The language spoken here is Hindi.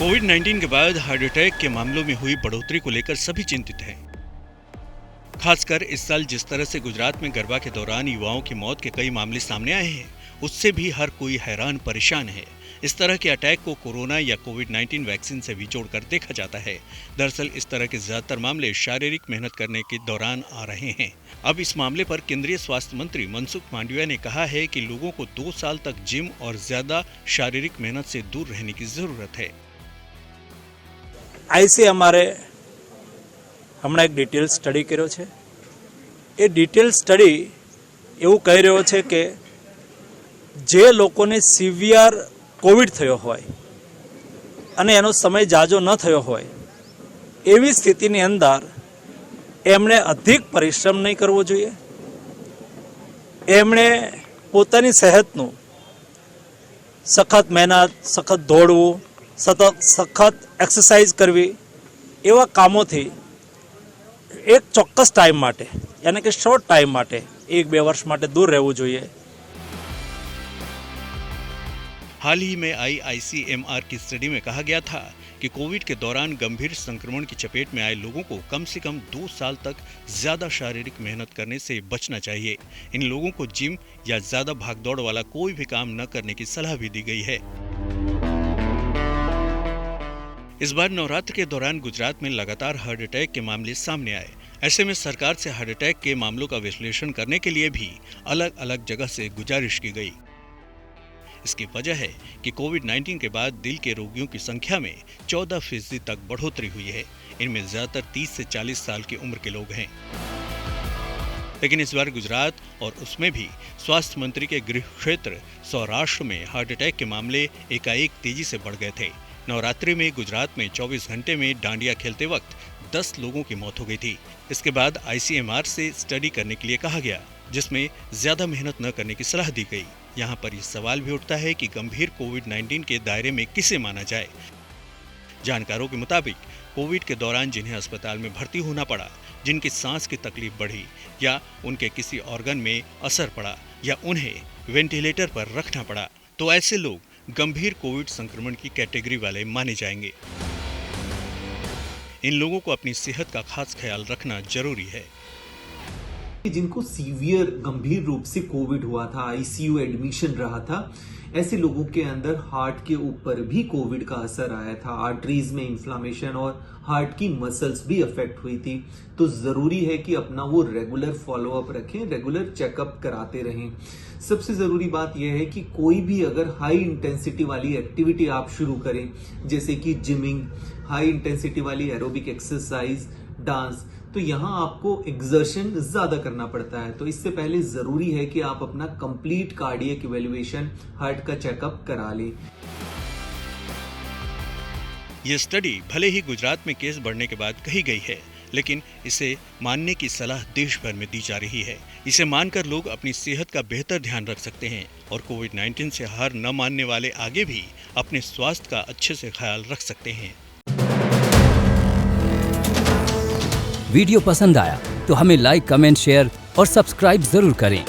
कोविड-19 के बाद हार्ट अटैक के मामलों में हुई बढ़ोतरी को लेकर सभी चिंतित हैं। खासकर इस साल जिस तरह से गुजरात में गरबा के दौरान युवाओं की मौत के कई मामले सामने आए हैं, उससे भी हर कोई हैरान परेशान है। इस तरह के अटैक को कोरोना या कोविड-19 वैक्सीन से भी जोड़कर देखा जाता है। दरअसल इस तरह के ज्यादातर मामले शारीरिक मेहनत करने के दौरान आ रहे हैं। अब इस मामले पर केंद्रीय स्वास्थ्य मंत्री मनसुख मांडविया ने कहा है कि लोगों को 2 साल तक जिम और ज्यादा शारीरिक मेहनत से दूर रहने की जरूरत है। आईसी हमारे હમણાં એક ડિટેલ સ્ટડી કર્યો છે। એ ડિટેલ સ્ટડી એવું કહી રહ્યો છે કે જે લોકોને સિવિયર કોવિડ થયો હોય અને એનો સમય જાજો ન થયો હોય એવી સ્થિતિની અંદર એમણે અધિક પરિશ્રમ નહીં કરવો જોઈએ। એમણે પોતાની સેહતનું સખત મહેનત, સખત દોડવું, સખત એક્સરસાઇઝ કરવી એવા કામોથી एक ચોક્કસ टाइम માટે यानी कि शॉर्ट टाइम માટે 1-2 वर्ष માટે दूर રહેવું જોઈએ। हाल ही में आई ICMR की स्टडी में कहा गया था कि कोविड के दौरान गंभीर संक्रमण की चपेट में आए लोगों को कम से कम 2 साल तक ज्यादा शारीरिक मेहनत करने से बचना चाहिए। इन लोगों को जिम या ज्यादा भागदौड़ वाला कोई भी काम न करने की सलाह भी दी गई है। इस बार नवरात्र के दौरान गुजरात में लगातार हार्ट अटैक के मामले सामने आए। ऐसे में सरकार से हार्ट अटैक के मामलों का विश्लेषण करने के लिए भी अलग अलग जगह से गुजारिश की गई। इसकी वजह है कि कोविड-19 के बाद दिल के रोगियों की संख्या में 14% तक बढ़ोतरी हुई है। इनमें ज्यादातर 30 से 40 साल की उम्र के लोग हैं। लेकिन इस बार गुजरात और उसमें भी स्वास्थ्य मंत्री के गृह क्षेत्र सौराष्ट्र में हार्ट अटैक के मामले एकाएक तेजी से बढ़ गए थे। नवरात्रि में गुजरात में 24 घंटे में डांडिया खेलते वक्त 10 लोगों की मौत हो गई थी। इसके बाद ICMR से स्टडी करने के लिए कहा गया, जिसमें ज्यादा मेहनत न करने की सलाह दी गई। यहाँ पर यह सवाल भी उठता है कि गंभीर कोविड-19 के दायरे में किसे माना जाए। जानकारों के मुताबिक कोविड के दौरान जिन्हें अस्पताल में भर्ती होना पड़ा, जिनकी सांस की तकलीफ बढ़ी या उनके किसी ऑर्गन में असर पड़ा या उन्हें वेंटिलेटर पर रखना पड़ा, तो ऐसे लोग गंभीर कोविड संक्रमण की कैटेगरी वाले माने जाएंगे। इन लोगों को अपनी सेहत का खास ख्याल रखना जरूरी है। जिनको सीवियर गंभीर रूप से कोविड हुआ था, आईसीयू एडमिशन रहा था, ऐसे लोगों के अंदर हार्ट के ऊपर भी कोविड का असर आया था। आर्टरीज में इन्फ्लामेशन और हार्ट की मसल्स भी अफेक्ट हुई थी। तो जरूरी है कि अपना वो रेगुलर फॉलोअप रखें, रेगुलर चेकअप कराते रहें। सबसे जरूरी बात यह है कि कोई भी अगर हाई इंटेंसिटी वाली एक्टिविटी आप शुरू करें, जैसे कि जिमिंग, हाई इंटेंसिटी वाली एरोबिक एक्सरसाइज, डांस, तो यहां आपको एक्सर्शन ज्यादा करना पड़ता है। तो इससे पहले जरूरी है कि आप अपना कंप्लीट कार्डियक इवैल्यूएशन, हार्ट का चेकअप करा लें। ये स्टडी भले ही गुजरात में केस बढ़ने के बाद कही गई है, लेकिन इसे मानने की सलाह देश भर में दी जा रही है। इसे मानकर लोग अपनी सेहत का बेहतर ध्यान रख सकते हैं और कोविड-19 से हार न मानने वाले आगे भी अपने स्वास्थ्य का अच्छे से ख्याल रख सकते हैं। वीडियो पसंद आया तो हमें लाइक, कमेंट, शेयर और सब्सक्राइब जरूर करें।